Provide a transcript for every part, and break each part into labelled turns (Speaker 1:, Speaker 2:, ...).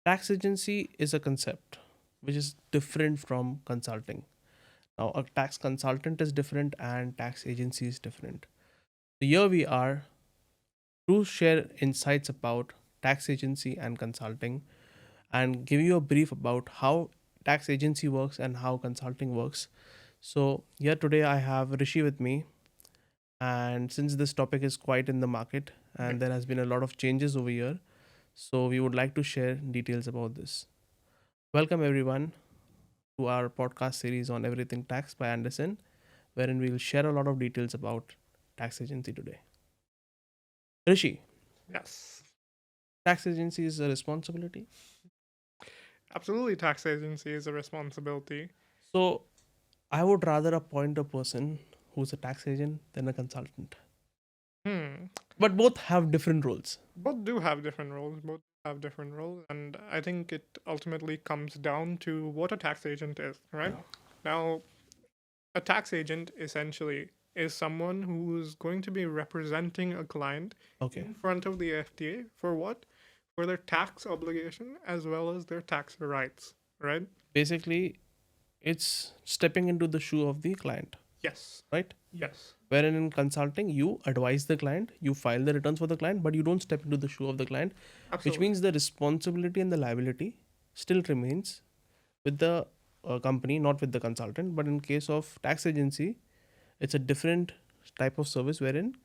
Speaker 1: Tax agency is a concept which is different from consulting. Now, a tax consultant is different and tax agency is different. So here we are to share insights about tax agency and consulting and give you a brief about how tax agency works and how consulting works. So here today I have Rishi with me, and since this topic is quite in the market and there has been a lot of changes over here, so we would like to share details about this. Welcome everyone to our podcast series on everything tax by Andersen, wherein we will share a lot of details about tax agency today. Rishi,
Speaker 2: Yes,
Speaker 1: tax agency is a responsibility.
Speaker 2: absolutely. Tax agency is a responsibility.
Speaker 1: So I would rather appoint a person who's a tax agent than a consultant.
Speaker 2: Hmm.
Speaker 1: But both have different roles.
Speaker 2: Both do have different roles. Both have different roles, and I think it ultimately comes down to what a tax agent is, right? Now, a tax agent essentially is someone who's going to be representing a client
Speaker 1: Okay.
Speaker 2: in front of the FTA for what? For their tax obligation as well as their tax rights, right?
Speaker 1: Basically, it's stepping into the shoe of the client,
Speaker 2: Yes.
Speaker 1: right?
Speaker 2: Yes.
Speaker 1: Wherein in consulting, you advise the client, you file the returns for the client, but you don't step into the shoe of the client, which
Speaker 2: Absolutely.
Speaker 1: means the responsibility and the liability still remains with the company, not with the consultant. But in case of tax agency, it's a different type of service wherein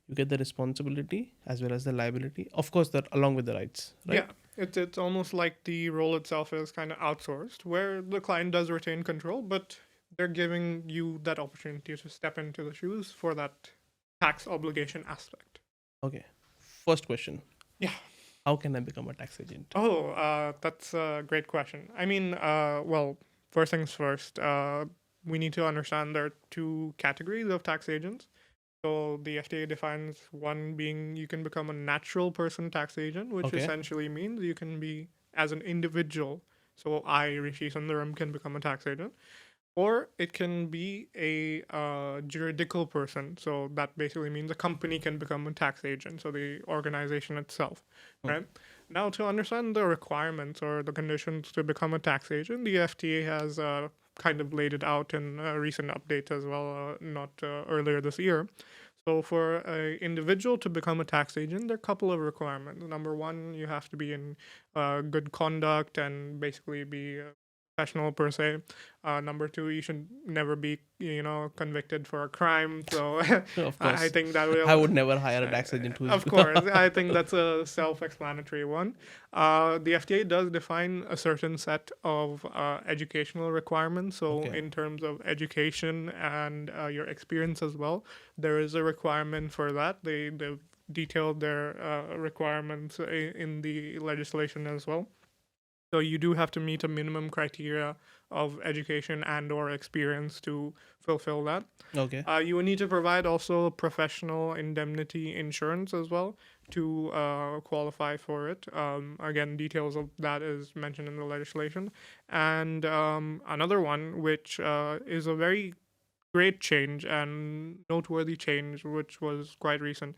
Speaker 1: you get the responsibility as well as the liability, of course, that along with the rights, right?
Speaker 2: Yeah, it's almost like the role itself is kind of outsourced, where the client does retain control, but they're giving you that opportunity to step into the shoes for that tax obligation aspect.
Speaker 1: Okay. First question:
Speaker 2: Yeah.
Speaker 1: how can I become a tax agent?
Speaker 2: Oh, that's a great question. I mean, well, first things first, we need to understand there are two categories of tax agents. So the FTA defines one being you can become a natural person tax agent, which
Speaker 1: Okay.
Speaker 2: essentially means you can be as an individual. So I, Rishi Sundaram, can become a tax agent, or it can be a juridical person. So that basically means a company can become a tax agent. So the organization itself,
Speaker 1: Hmm.
Speaker 2: right? Now, to understand the requirements or the conditions to become a tax agent, the FTA has kind of laid it out in a recent update as well, not earlier this year. So, for an individual to become a tax agent, there are a couple of requirements. Number one, you have to be in good conduct and basically be professional per se. Number two, you should never be, convicted for a crime. So,
Speaker 1: Of
Speaker 2: I
Speaker 1: course,
Speaker 2: think that
Speaker 1: I
Speaker 2: will,
Speaker 1: would never hire a tax agent who's.
Speaker 2: of course, I think that's a self-explanatory one. The FTA does define a certain set of educational requirements. So,
Speaker 1: Okay.
Speaker 2: in terms of education and your experience as well, there is a requirement for that. They've detailed their requirements in the legislation as well. So you do have to meet a minimum criteria of education and or experience to fulfill that.
Speaker 1: Okay.
Speaker 2: You will need to provide also professional indemnity insurance as well to qualify for it. Again, details of that is mentioned in the legislation. And another one, which is a very great change and noteworthy change, which was quite recent.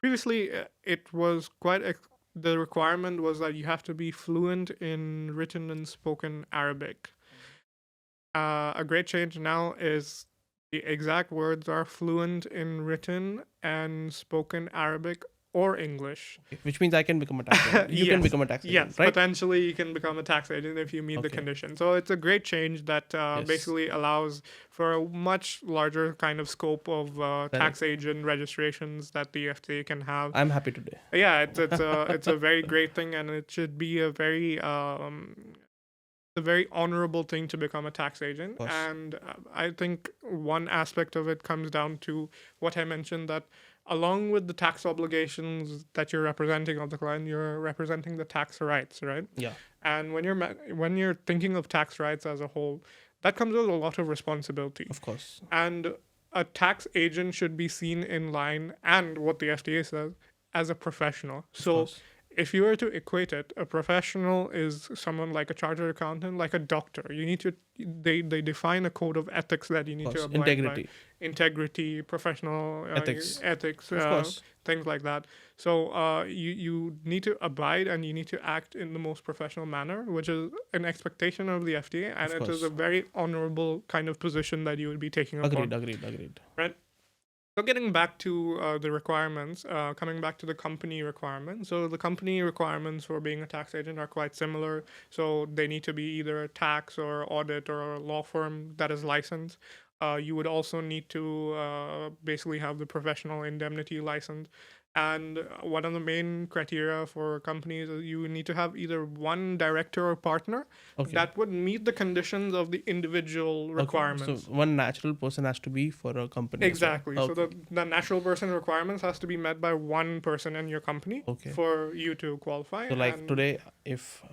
Speaker 2: Previously, it was the requirement was that you have to be fluent in written and spoken Arabic. A great change now is the exact words are fluent in written and spoken Arabic or English.
Speaker 1: Which means I can become a tax agent. You can
Speaker 2: Yes,
Speaker 1: become a tax agent,
Speaker 2: yes.
Speaker 1: right?
Speaker 2: Potentially, you can become a tax agent if you meet the
Speaker 1: Okay.
Speaker 2: condition. So it's a great change that
Speaker 1: Yes.
Speaker 2: basically allows for a much larger kind of scope of tax
Speaker 1: Correct.
Speaker 2: agent registrations that the FTA can have.
Speaker 1: I'm happy today.
Speaker 2: Yeah, it's a very great thing, and it should be a very honorable thing to become a tax
Speaker 1: Of
Speaker 2: agent.
Speaker 1: course.
Speaker 2: And I think one aspect of it comes down to what I mentioned, that along with the tax obligations that you're representing of the client, you're representing the tax rights, right?
Speaker 1: Yeah.
Speaker 2: And when you're thinking of tax rights as a whole, that comes with a lot of responsibility.
Speaker 1: Of course.
Speaker 2: And a tax agent should be seen in line, and what the FDA says, as a professional.
Speaker 1: Of
Speaker 2: So
Speaker 1: course.
Speaker 2: if you were to equate it, a professional is someone like a chartered accountant, like a doctor. You need to they define a code of ethics that you
Speaker 1: Of
Speaker 2: need to
Speaker 1: course,
Speaker 2: abide by,
Speaker 1: integrity,
Speaker 2: integrity, professional
Speaker 1: ethics.
Speaker 2: ethics,
Speaker 1: Of course,
Speaker 2: things like that. So you need to abide and you need to act in the most professional manner, which is an expectation of the FDA, and
Speaker 1: of
Speaker 2: it is a
Speaker 1: course.
Speaker 2: very honorable kind of position that you would be taking
Speaker 1: Agreed,
Speaker 2: upon,
Speaker 1: agreed, agreed.
Speaker 2: right? So getting back to the requirements, coming back to the company requirements. So the company requirements for being a tax agent are quite similar. So they need to be either a tax or audit or a law firm that is licensed. You would also need to basically have the professional indemnity license. And one of the main criteria for companies is you need to have either one director or partner
Speaker 1: Okay,
Speaker 2: that would meet the conditions of the individual
Speaker 1: okay. So
Speaker 2: requirements.
Speaker 1: one natural person has to be for a company as well.
Speaker 2: Exactly. So
Speaker 1: Okay,
Speaker 2: the natural person requirements has to be met by one person in your company
Speaker 1: okay.
Speaker 2: for you to qualify.
Speaker 1: So like
Speaker 2: And
Speaker 1: today, if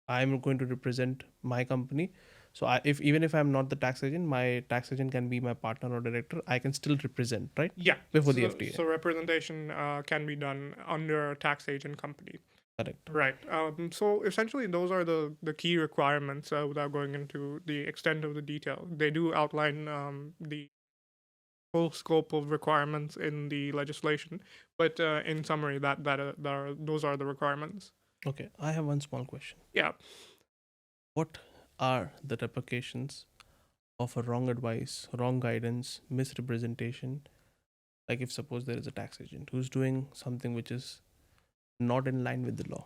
Speaker 1: I'm going to represent my company, so if even if I'm not the tax agent, my tax agent can be my partner or director. I can still represent, right?
Speaker 2: yeah,
Speaker 1: Before the
Speaker 2: so,
Speaker 1: FTA.
Speaker 2: so representation can be done under a tax agent company.
Speaker 1: Correct.
Speaker 2: Right. So essentially, those are the key requirements without going into the extent of the detail. They do outline the full scope of requirements in the legislation, but in summary, those are the requirements.
Speaker 1: Okay, I have one small question.
Speaker 2: Yeah.
Speaker 1: What are the repercussions of a wrong advice, wrong guidance, misrepresentation? Like if suppose there is a tax agent who's doing something which is not in line with the law,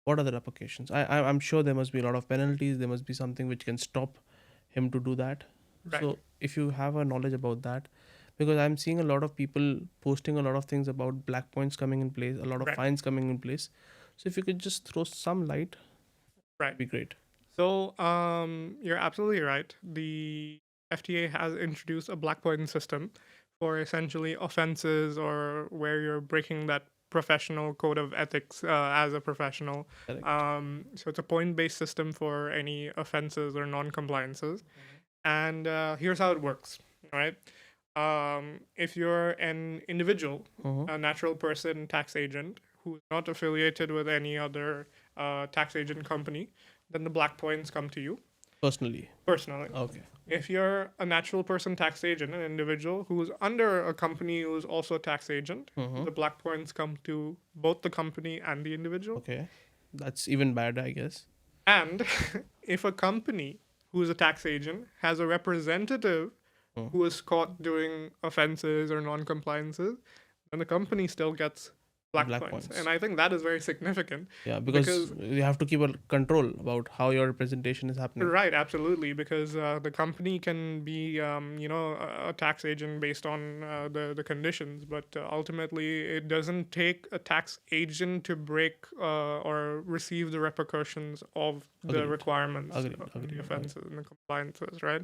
Speaker 1: what are the repercussions? I'm sure there must be a lot of penalties. There must be something which can stop him to do that.
Speaker 2: Right.
Speaker 1: So if you have a knowledge about that, because I'm seeing a lot of people posting a lot of things about black points coming in place, a lot of
Speaker 2: Right.
Speaker 1: fines coming in place. So if you could just throw some light,
Speaker 2: Right.
Speaker 1: it'd be great.
Speaker 2: So, you're absolutely right. The FTA has introduced a black point system for essentially offenses or where you're breaking that professional code of ethics as a professional.
Speaker 1: Correct.
Speaker 2: So it's a point-based system for any offenses or non-compliances. And here's how it works. All right. If you're an individual,
Speaker 1: Uh-huh.
Speaker 2: a natural person tax agent who's not affiliated with any other tax agent company, then the black points come to you
Speaker 1: Personally.
Speaker 2: personally.
Speaker 1: Okay.
Speaker 2: If you're a natural person tax agent, an individual who's under a company who's also a tax agent,
Speaker 1: Uh-huh.
Speaker 2: the black points come to both the company and the individual.
Speaker 1: Okay. That's even bad, I guess.
Speaker 2: And if a company who's a tax agent has a representative
Speaker 1: Hmm.
Speaker 2: who is caught doing offenses or non-compliances, then the company still gets black
Speaker 1: Black
Speaker 2: points.
Speaker 1: points.
Speaker 2: And I think that is very significant
Speaker 1: Yeah, because
Speaker 2: because
Speaker 1: you have to keep a control about how your representation is happening.
Speaker 2: right, absolutely, because the company can be, a tax agent based on the conditions, but ultimately it doesn't take a tax agent to break or receive the repercussions of the
Speaker 1: Agreed.
Speaker 2: requirements,
Speaker 1: Agreed.
Speaker 2: of
Speaker 1: Agreed.
Speaker 2: the
Speaker 1: Agreed.
Speaker 2: offenses and the compliances, right?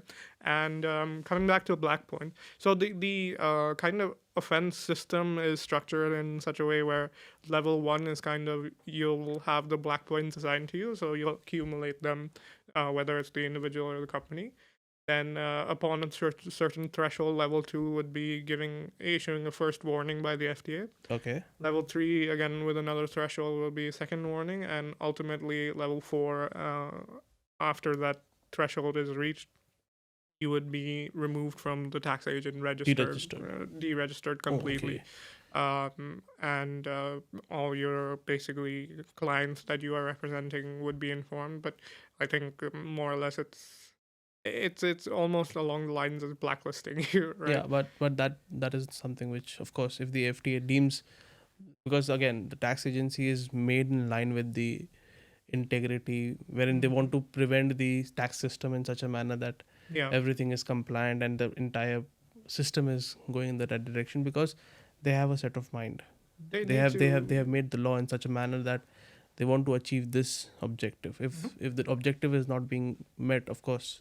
Speaker 2: And coming back to Black Point, so the kind of offense system is structured in such a way where level one is kind of you'll have the black points assigned to you, so you'll accumulate them, whether it's the individual or the company. Then, upon a certain threshold, level two would be issuing a first warning by the FDA.
Speaker 1: Okay.
Speaker 2: Level three, again with another threshold, will be a second warning, and ultimately level four, after that threshold is reached, you would be removed from the tax agent registered,
Speaker 1: Deregistered.
Speaker 2: deregistered
Speaker 1: Oh,
Speaker 2: completely.
Speaker 1: okay.
Speaker 2: And all your basically clients that you are representing would be informed. But I think more or less it's almost along the lines of blacklisting you, right?
Speaker 1: Yeah, but that is something which, of course, if the FTA deems, because again, the tax agency is made in line with the integrity, wherein they want to prevent the tax system in such a manner that
Speaker 2: Yeah,
Speaker 1: everything is compliant and the entire system is going in the right direction, because they have a set of mind.
Speaker 2: they
Speaker 1: They
Speaker 2: need
Speaker 1: have they have they
Speaker 2: to.
Speaker 1: have made the law in such a manner that they want to achieve this objective. If the objective is not being met, of course,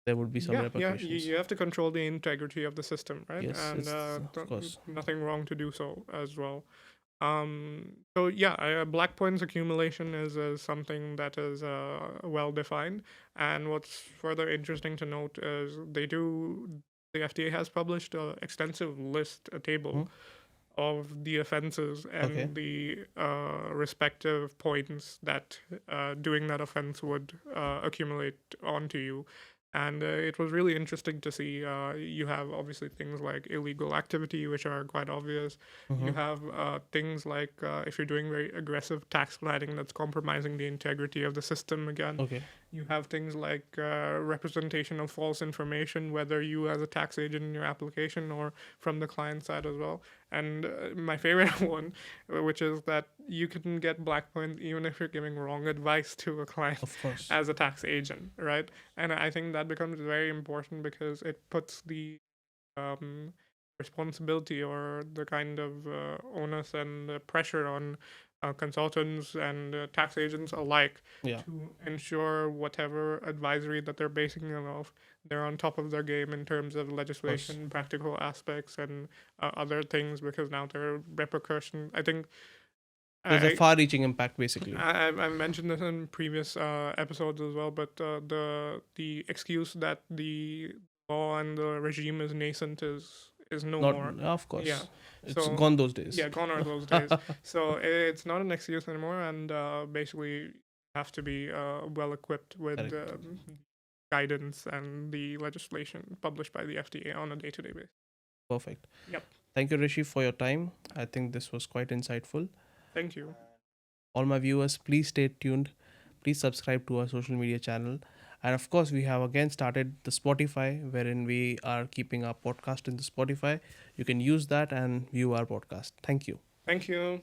Speaker 1: there would be some
Speaker 2: Yeah. You,
Speaker 1: repercussions.
Speaker 2: you have to control the integrity of the system, right?
Speaker 1: Yes,
Speaker 2: And
Speaker 1: it's of course.
Speaker 2: nothing wrong to do so as well. So yeah, black points accumulation is something that is well defined. And what's further interesting to note is the FDA has published an extensive list, a table
Speaker 1: Hmm?
Speaker 2: of the offenses
Speaker 1: Okay.
Speaker 2: and the respective points that doing that offense would accumulate onto you. And it was really interesting to see. You have obviously things like illegal activity, which are quite obvious. You
Speaker 1: Mm-hmm.
Speaker 2: have things like if you're doing very aggressive tax planning that's compromising the integrity of the system again.
Speaker 1: Okay.
Speaker 2: You have things like representation of false information, whether you as a tax agent in your application or from the client side as well. And my favorite one, which is that you can get black points even if you're giving wrong advice to a client
Speaker 1: Of course.
Speaker 2: as a tax agent, right? And I think that becomes very important because it puts the um, responsibility or the kind of onus and pressure on consultants and tax agents alike
Speaker 1: Yeah.
Speaker 2: to ensure whatever advisory that they're basing it off, they're on top of their game in terms of
Speaker 1: Of course.
Speaker 2: legislation, practical aspects, and other things because now there are repercussions. I think
Speaker 1: There's a
Speaker 2: I,
Speaker 1: far-reaching impact, basically.
Speaker 2: I mentioned this in previous episodes as well, but the excuse that the law and the regime is nascent is no
Speaker 1: Not,
Speaker 2: more.
Speaker 1: of
Speaker 2: Yeah.
Speaker 1: course. It's
Speaker 2: So
Speaker 1: gone those days.
Speaker 2: yeah, gone are those days. So it's not an excuse anymore, and basically you have to be well equipped with
Speaker 1: Correct.
Speaker 2: guidance and the legislation published by the FDA on a day-to-day basis.
Speaker 1: Perfect.
Speaker 2: Yep.
Speaker 1: Thank you, Rishi, for your time. I think this was quite insightful.
Speaker 2: Thank you.
Speaker 1: All my viewers, please stay tuned. Please subscribe to our social media channel. And of course, we have again started the Spotify, wherein we are keeping our podcast in the Spotify. You can use that and view our podcast. Thank you.
Speaker 2: Thank you.